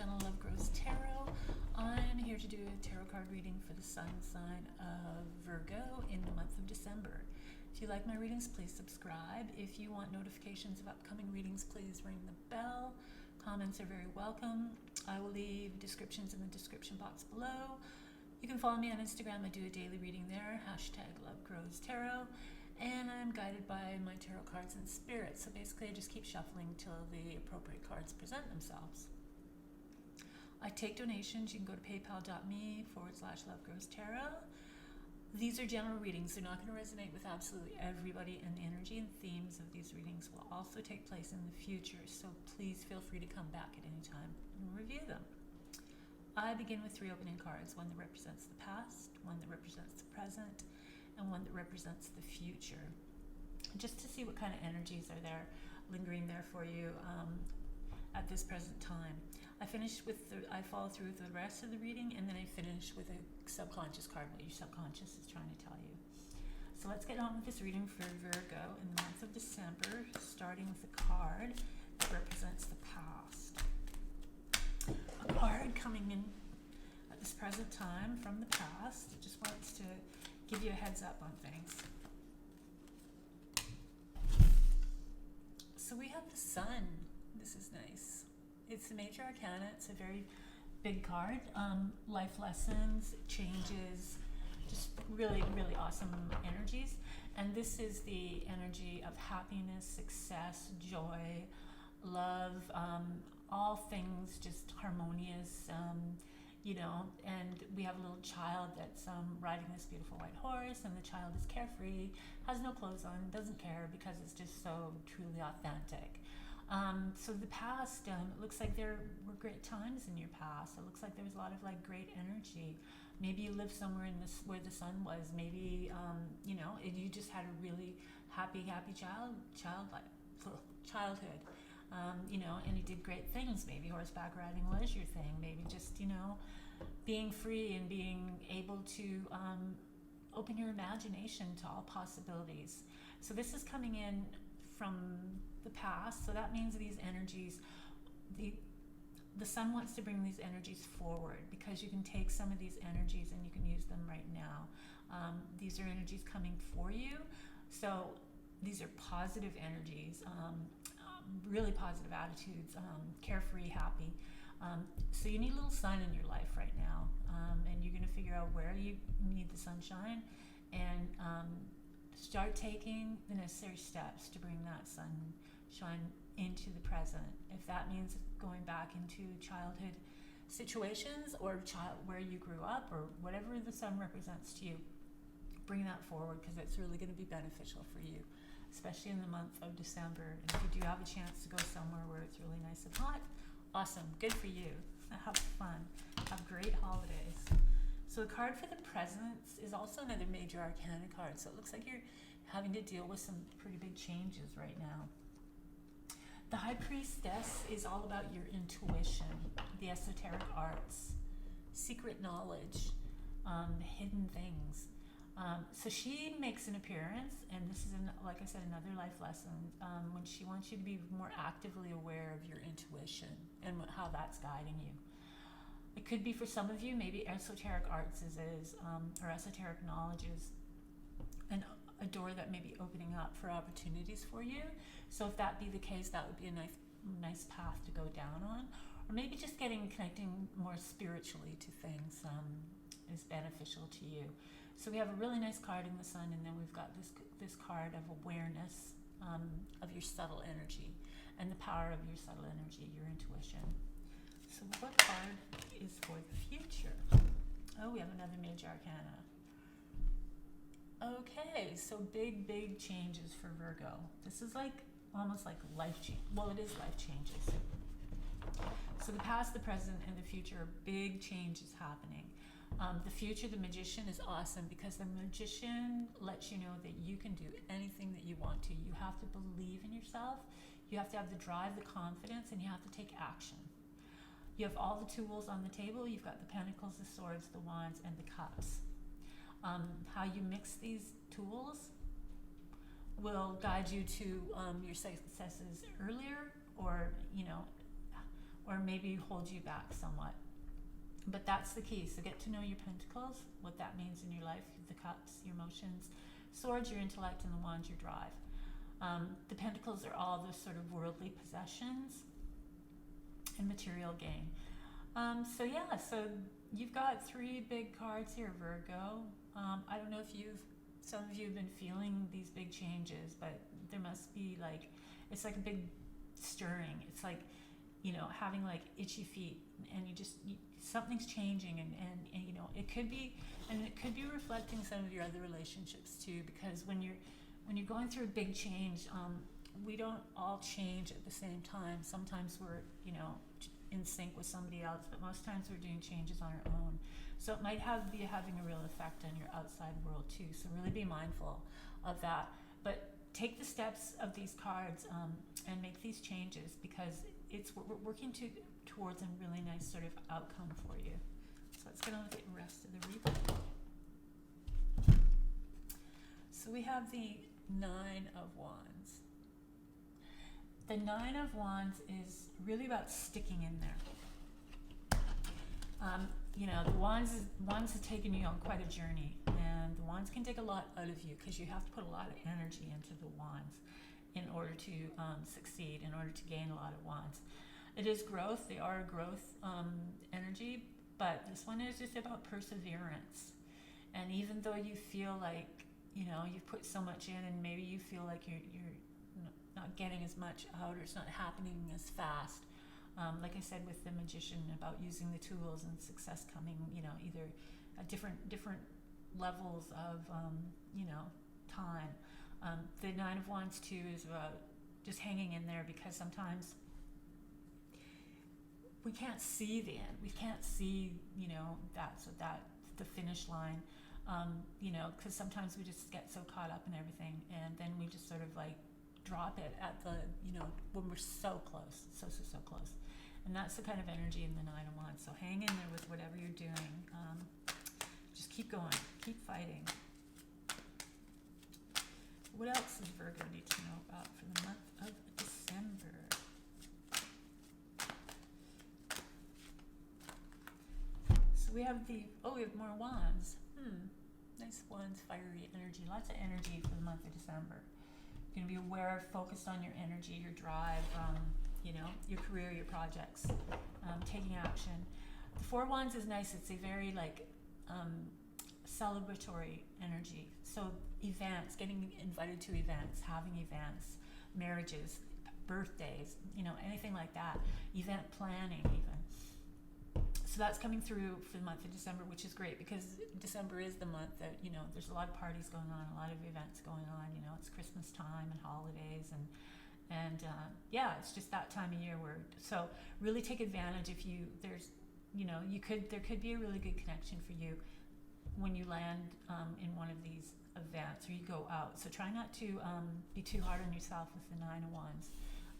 channel Love Grows Tarot. I'm here to do a tarot card reading for the sun sign of Virgo in the month of December. If you like my readings, please subscribe. If you want notifications of upcoming readings, please ring the bell. Comments are very welcome. I will leave descriptions in the description box below. You can follow me on Instagram. I do a daily reading there, #LoveGrowsTarot. And I'm guided by my tarot cards and spirit. So basically I just keep shuffling till the appropriate cards present themselves. I take donations. You can go to paypal.me/LoveGrowsTarot. These are general readings. They're not going to resonate with absolutely everybody, and the energy and themes of these readings will also take place in the future. So please feel free to come back at any time and review them. I begin with 3 opening cards, one that represents the past, one that represents the present, and one that represents the future, just to see what kind of energies are there, lingering there for you at this present time. I follow through with the rest of the reading, and then I finish with a subconscious card, what your subconscious is trying to tell you. So let's get on with this reading for Virgo in the month of December, starting with the card that represents the past. A card coming in at this present time from the past. It just wants to give you a heads up on things. So we have the Sun. This is nice. It's the major arcana. It's a very big card. Life lessons, changes, just really, really awesome energies. And this is the energy of happiness, success, joy, love, all things just harmonious, and we have a little child that's riding this beautiful white horse, and the child is carefree, has no clothes on, doesn't care, because it's just so truly authentic. So the past, it looks like there were great times in your past. It looks like there was a lot of like great energy. Maybe you lived somewhere in this where the sun was. Maybe you just had a really happy childhood. And you did great things. Maybe horseback riding was your thing. Maybe just, being free and being able to open your imagination to all possibilities. So this is coming in from the past. So that means these energies, the sun wants to bring these energies forward, because you can take some of these energies and you can use them right now. These are energies coming for you. So these are positive energies. Really positive attitudes, carefree, happy. So you need a little sun in your life right now, and you're going to figure out where you need the sunshine, and start taking the necessary steps to bring that sunshine into the present. If that means going back into childhood situations, or where you grew up, or whatever the sun represents to you, bring that forward, because it's really going to be beneficial for you, especially in the month of December. And if you do have a chance to go somewhere where it's really nice and hot, awesome, good for you. Have fun, have great holidays. So the card for the presents is also another major arcana card. So it looks like you're having to deal with some pretty big changes right now. The High Priestess is all about your intuition, the esoteric arts, secret knowledge, hidden things. So she makes an appearance, and this is, like I said, another life lesson, when she wants you to be more actively aware of your intuition and how that's guiding you. It could be, for some of you, maybe esoteric arts or esoteric knowledge is a door that may be opening up for opportunities for you. So if that be the case, that would be a nice path to go down on. Or maybe just connecting more spiritually to things is beneficial to you. So we have a really nice card in the sun, and then we've got this card of awareness of your subtle energy and the power of your subtle energy, your intuition. So what card is for the future? Oh, we have another major arcana. Okay, so big changes for Virgo. This is almost like life change. Well, it is life changes. So the past, the present, and the future are big changes happening. The future, the Magician, is awesome, because the Magician lets you know that you can do anything that you want to. You have to believe in yourself. You have to have the drive, the confidence, and you have to take action. You have all the tools on the table. You've got the Pentacles, the Swords, the Wands, and the Cups. How you mix these tools will guide you to your successes earlier, or or maybe hold you back somewhat. But that's the key. So get to know your Pentacles, what that means in your life, the Cups, your emotions, Swords, your intellect, and the Wands, your drive. The Pentacles are all those sort of worldly possessions and material gain. So you've got 3 big cards here, Virgo. I don't know if some of you have been feeling these big changes, but there must be it's like a big stirring. It's like, having like itchy feet, and something's changing, and it could be reflecting some of your other relationships too, because when you're going through a big change, we don't all change at the same time. Sometimes we're, in sync with somebody else, but most times we're doing changes on our own. So it might be having a real effect on your outside world too. So really be mindful of that. But take the steps of these cards and make these changes, because we're working towards a really nice sort of outcome for you. So let's get on with the rest of the reading. So we have the 9 of Wands. The 9 of Wands is really about sticking in there. The Wands has taken you on quite a journey, and the Wands can take a lot out of you, because you have to put a lot of energy into the Wands in order to succeed, in order to gain a lot of Wands. It is growth. They are a growth energy, but this one is just about perseverance. And even though you feel like, you've put so much in, and maybe you feel like you're not getting as much out, or it's not happening as fast. Like I said with the Magician, about using the tools and success coming, either at different levels of, time. The 9 of Wands too is about just hanging in there, because sometimes we can't see the end. We can't see, the finish line. Because sometimes we just get so caught up in everything, and then we just sort of drop it at the, when we're so close, so close. And that's the kind of energy in the 9 of Wands. So hang in there with whatever you're doing. Just keep going, keep fighting. What else does Virgo need to know about for the month of December? So we have we have more Wands. Nice Wands, fiery energy, lots of energy for the month of December. You're going to be aware, focused on your energy, your drive, your career, your projects, taking action. The 4 of Wands is nice. It's a very celebratory energy. So events, getting invited to events, having events, marriages, birthdays, anything like that. Event planning even. So that's coming through for the month of December, which is great, because December is the month that, there's a lot of parties going on, a lot of events going on. It's Christmas time and holidays, and it's just that time of year so really take advantage. If there could be a really good connection for you when you land in one of these events, or you go out. So try not to be too hard on yourself with the 9 of Wands,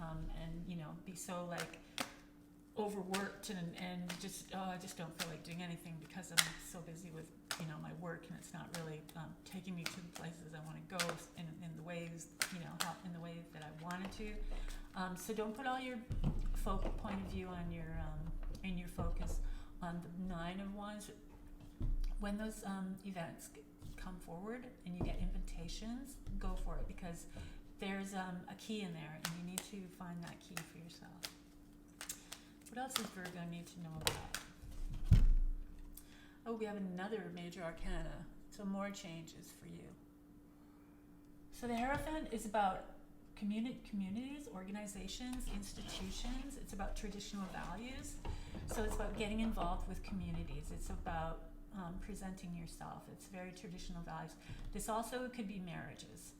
and be so overworked and just I just don't feel like doing anything, because I'm so busy with my work, and it's not really taking me to the places I want to go in the ways in the way that I wanted to. So don't put all your point of view on your and your focus on the 9 of Wands. When those events come forward and you get invitations, go for it, because there's a key in there, and you need to find that key for yourself. What else does Virgo need to know about? Oh, we have another major arcana, so more changes for you. So the Hierophant is about communities, organizations, institutions. It's about traditional values. So it's about getting involved with communities. It's about presenting yourself. It's very traditional values. This also could be marriages.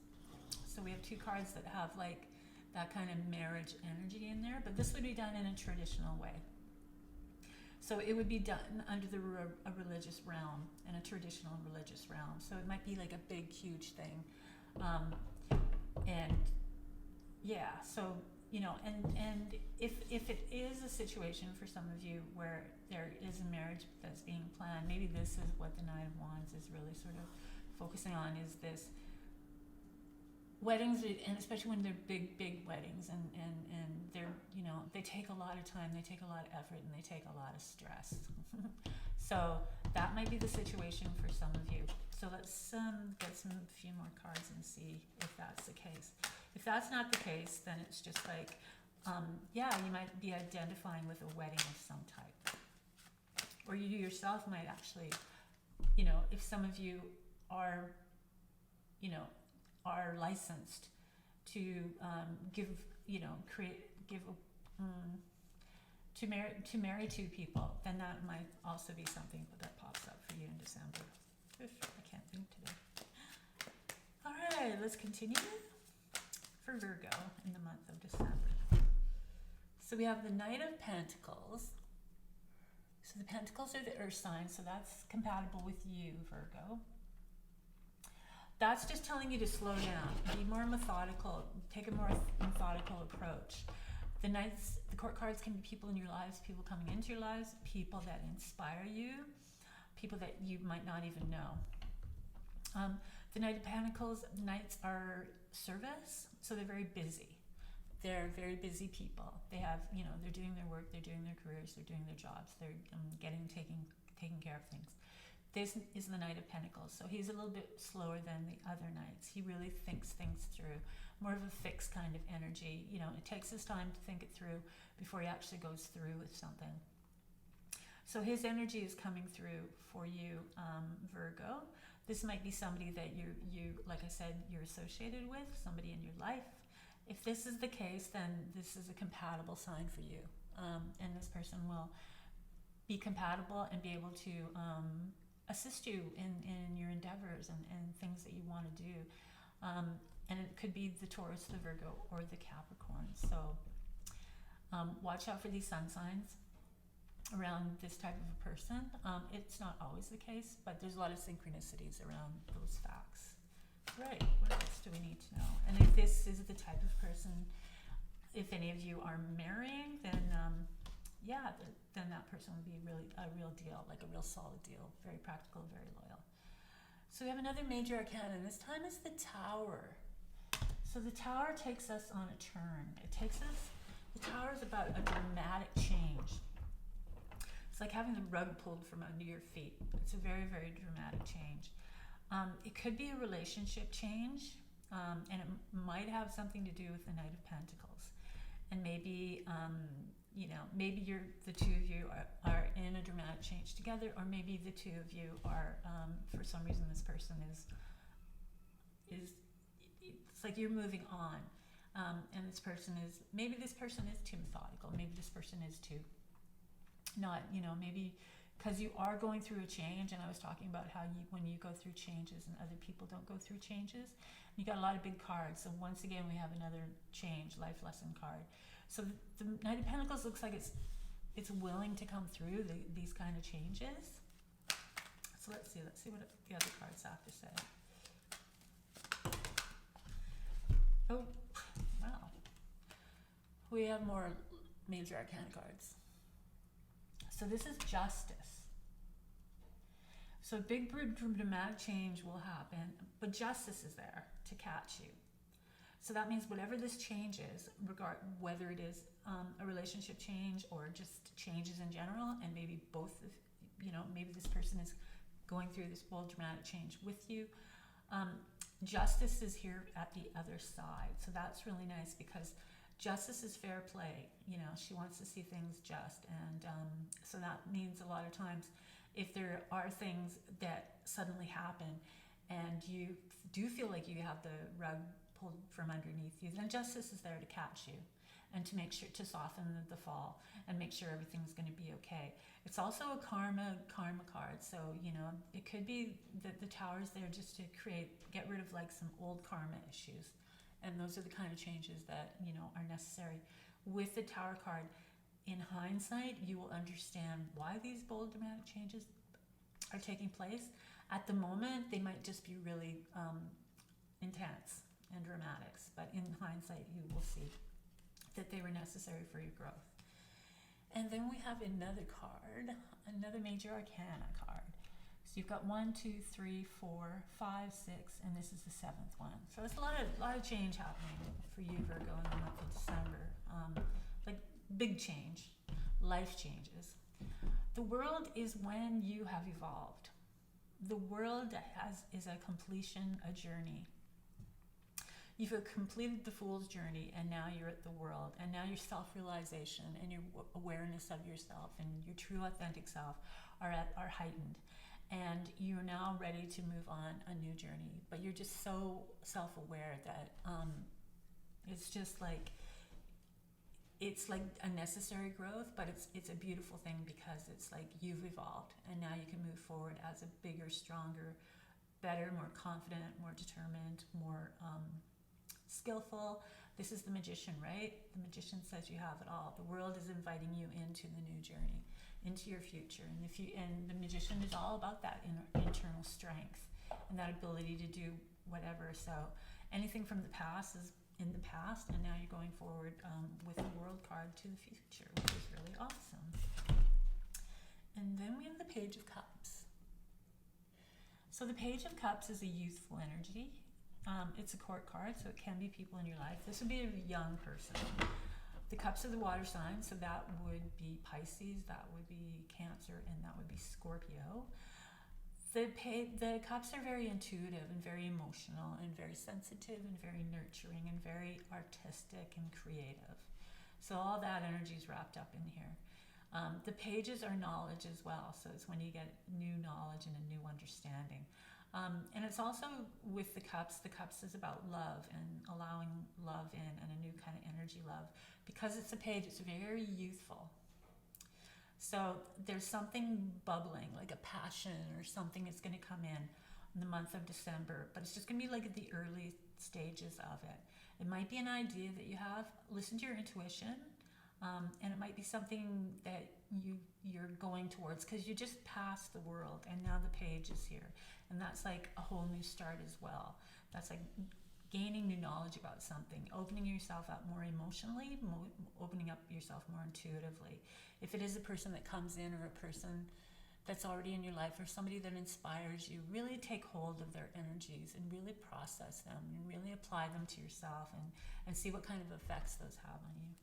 So we have 2 cards that have that kind of marriage energy in there, but this would be done in a traditional way. So it would be done under a religious realm, in a traditional religious realm. So it might be a big, huge thing. And if it is a situation for some of you where there is a marriage that's being planned, maybe this is what the 9 of Wands is really sort of focusing on, is this weddings, and especially when they're big weddings, and they're, they take a lot of time, they take a lot of effort, and they take a lot of stress. So that might be the situation for some of you. So let's get a few more cards and see if that's the case. If that's not the case, then it's just like, you might be identifying with a wedding of some type. Or you yourself might actually, if some of you are, are licensed to to marry two people, then that might also be something that pops up for you in December. Oof, I can't think today. All right, let's continue for Virgo in the month of December. So we have the Knight of Pentacles. So the Pentacles are the earth sign, so that's compatible with you, Virgo. That's just telling you to slow down, be more methodical, take a more methodical approach. The Knights, the court cards can be people in your lives, people coming into your lives, people that inspire you, people that you might not even know. The Knight of Pentacles, Knights are service, so they're very busy. They're very busy people. They have, they're doing their work, they're doing their careers, they're doing their jobs, they're taking care of things. This is the Knight of Pentacles, so he's a little bit slower than the other Knights. He really thinks things through, more of a fixed kind of energy. It takes his time to think it through before he actually goes through with something. So his energy is coming through for you, Virgo. This might be somebody that you, like I said, you're associated with, somebody in your life. If this is the case, then this is a compatible sign for you. And this person will be compatible and be able to assist you in your endeavors and things that you want to do. And it could be the Taurus, the Virgo, or the Capricorn. So watch out for these sun signs around this type of a person. It's not always the case, but there's a lot of synchronicities around those facts. Right, what else do we need to know? And if this is the type of person, if any of you are marrying, then then that person would be really a real deal, like a real solid deal, very practical, very loyal. So we have another major arcana, and this time is the Tower. So the Tower takes us on a turn. The Tower is about a dramatic change. It's like having the rug pulled from under your feet. It's a very, very dramatic change. It could be a relationship change, and it might have something to do with the Knight of Pentacles. And maybe, maybe the two of you are in a dramatic change together, or maybe the two of you are, for some reason, this person is it's like you're moving on, and this person is too methodical. Maybe this person is too not, maybe because you are going through a change, and I was talking about how when you go through changes and other people don't go through changes, you got a lot of big cards. So once again, we have another change, life lesson card. So the Knight of Pentacles looks like it's willing to come through these kind of changes. So let's see what the other cards have to say. Oh, wow. We have more major arcana cards. So this is Justice. So big dramatic change will happen, but justice is there to catch you. So that means whatever this change is, whether it is a relationship change or just changes in general, and maybe both, maybe this person is going through this bold dramatic change with you. Justice is here at the other side. So that's really nice because justice is fair play. She wants to see things just. And so that means a lot of times if there are things that suddenly happen and you do feel like you have the rug pulled from underneath you, then justice is there to catch you and to make sure to soften the fall and make sure everything's going to be okay. It's also a karma card. So, it could be that the Tower's there just to get rid of like some old karma issues. And those are the kind of changes that, are necessary. With the Tower card, in hindsight, you will understand why these bold dramatic changes are taking place. At the moment, they might just be really intense and dramatic, but in hindsight, you will see that they were necessary for your growth. And then we have another card, another major arcana card. So you've got 1, 2, 3, 4, 5, 6, and this is the 7th one. So there's a lot of change happening for you, Virgo, in the month of December. Like big change, life changes. The world is when you have evolved. The world is a completion, a journey. You've completed the fool's journey, and now you're at the world, and now your self-realization and your awareness of yourself and your true authentic self are heightened, and you're now ready to move on a new journey. But you're just so self-aware that it's just like, it's like a necessary growth, but it's a beautiful thing, because it's like you've evolved, and now you can move forward as a bigger, stronger, better, more confident, more determined, more skillful. This is the magician, right? The magician says you have it all. The world is inviting you into the new journey, into your future, and the magician is all about that internal strength and that ability to do whatever. So anything from the past is in the past, and now you're going forward with the world card to the future, which is really awesome. And then we have the Page of Cups. So the Page of Cups is a youthful energy. It's a court card, so it can be people in your life. This would be a young person. The Cups are the water sign, so that would be Pisces, that would be Cancer, and that would be Scorpio. The Cups are very intuitive and very emotional and very sensitive and very nurturing and very artistic and creative. So all that energy is wrapped up in here. The Pages are knowledge as well, so it's when you get new knowledge and a new understanding. And it's also with the Cups is about love and allowing love in, and a new kind of energy love. Because it's a page, it's very youthful. So there's something bubbling, like a passion or something that's going to come in the month of December, but it's just going to be like at the early stages of it. It might be an idea that you have. Listen to your intuition, and it might be something that you're going towards, because you just passed the world and now the page is here, and that's like a whole new start as well. That's like gaining new knowledge about something, opening yourself up more emotionally, opening up yourself more intuitively. If it is a person that comes in, or a person that's already in your life, or somebody that inspires you, really take hold of their energies and really process them and really apply them to yourself, and see what kind of effects those have on you.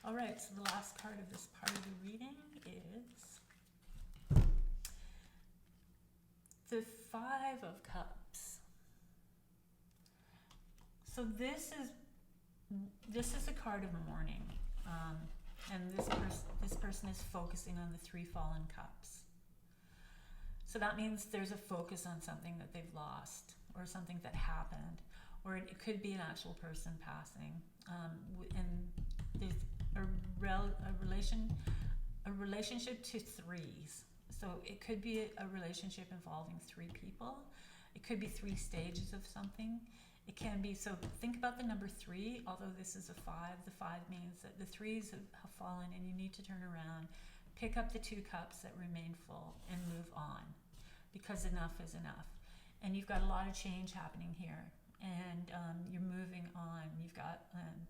All right, so the last card of this part of the reading is the Five of Cups. So this is a card of mourning, and this person is focusing on the three fallen cups. So that means there's a focus on something that they've lost, or something that happened, or it could be an actual person passing, and there's a relationship to threes. So it could be a relationship involving three people. It could be three stages of something. It can be, so think about the number 3, although this is a 5. The 5 means that the 3s have fallen, and you need to turn around, pick up the 2 cups that remain full, and move on, because enough is enough. And you've got a lot of change happening here, and you're moving on. You've got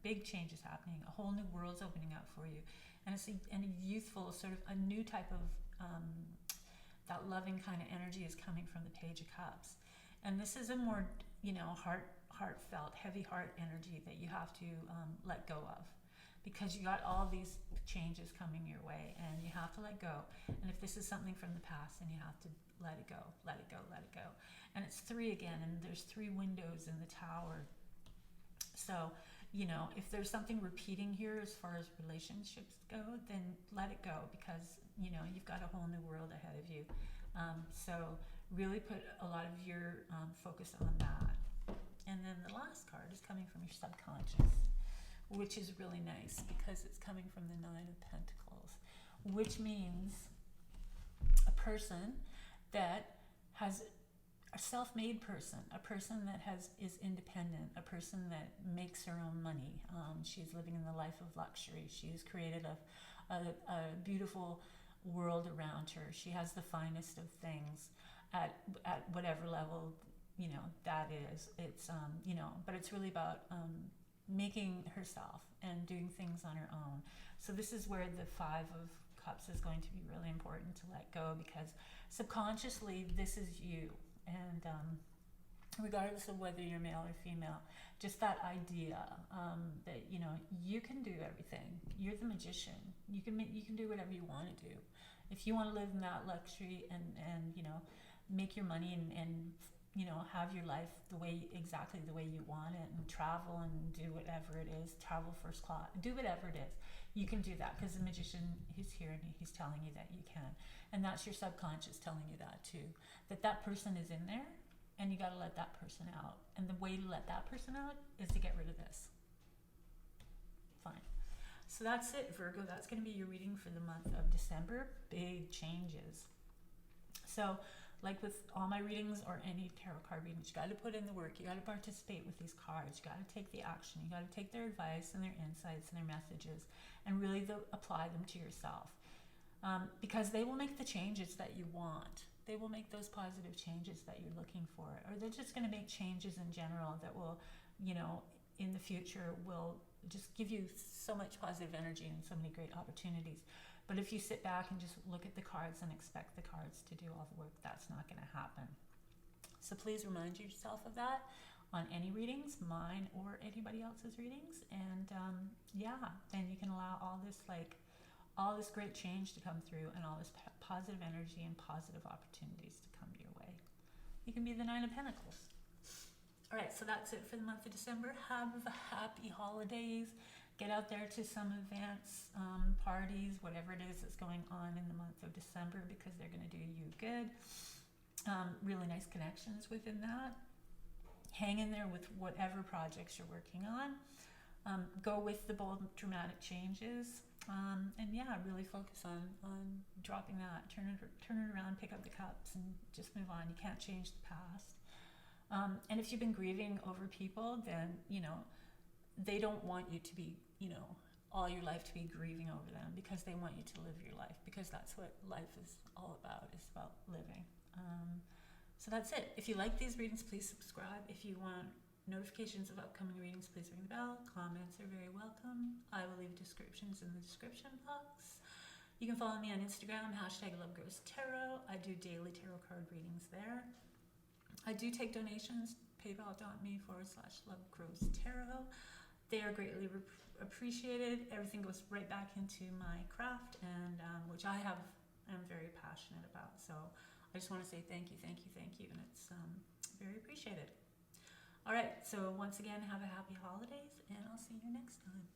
big changes happening. A whole new world's opening up for you, and it's a youthful, sort of a new type of that loving kind of energy is coming from the Page of Cups. And this is a more, heartfelt, heavy heart energy that you have to let go of, because you got all these changes coming your way, and you have to let go. And if this is something from the past, then you have to let it go, let it go, let it go. And it's 3 again, and there's 3 windows in the tower. So, if there's something repeating here as far as relationships go, then let it go, because, you've got a whole new world ahead of you. So really put a lot of your focus on that. And then the last card is coming from your subconscious, which is really nice, because it's coming from the 9 of Pentacles, which means a person that has a self-made person, a person that is independent, a person that makes her own money. She's living in the life of luxury. She's created a beautiful world around her. She has the finest of things at whatever level that is. It's but it's really about making herself and doing things on her own. So this is where the 5 of Cups is going to be really important to let go, because subconsciously this is you, and regardless of whether you're male or female. Just that idea that, you know, you can do everything. You're the magician. You can do whatever you want to do. If you want to live in that luxury and you know, make your money and you know, have your life exactly the way you want it, and travel and do whatever it is, travel first class, do whatever it is, you can do that, because the magician is here and he's telling you that you can. And that's your subconscious telling you that too, that person is in there, and you got to let that person out. And the way to let that person out is to get rid of this. Fine. So that's it, Virgo. That's going to be your reading for the month of December. Big changes. So, like with all my readings or any tarot card readings, you got to put in the work. You got to participate with these cards. You got to take the action. You got to take their advice and their insights and their messages and really apply them to yourself, because they will make the changes that you want. They will make those positive changes that you're looking for, or they're just going to make changes in general that will, you know, in the future will just give you so much positive energy and so many great opportunities. But if you sit back and just look at the cards and expect the cards to do all the work, that's not going to happen. So please remind yourself of that on any readings, mine or anybody else's readings. And yeah, then you can allow all this great change to come through, and all this positive energy and positive opportunities to come your way. You can be the 9 of Pentacles. All right, so that's it for the month of December. Have happy holidays. Get out there to some events, parties, whatever it is that's going on in the month of December, because they're going to do you good. Really nice connections within that. Hang in there with whatever projects you're working on. Go with the bold, dramatic changes. And yeah, really focus on dropping that. Turn it around, pick up the cups, and just move on. You can't change the past. And if you've been grieving over people, then, you know, they don't want you to be, you know, all your life to be grieving over them, because they want you to live your life, because that's what life is all about. It's about living. So that's it. If you like these readings, please subscribe. If you want notifications of upcoming readings, please ring the bell. Comments are very welcome. I will leave descriptions in the description box. You can follow me on Instagram, #LoveGrowsTarot. I do daily tarot card readings there. I do take donations, paypal.me/LoveGrowsTarot. They are greatly appreciated. Everything goes right back into my craft, and which I'm very passionate about. So I just want to say thank you, and it's very appreciated. All right, so once again, have a happy holidays, and I'll see you next time.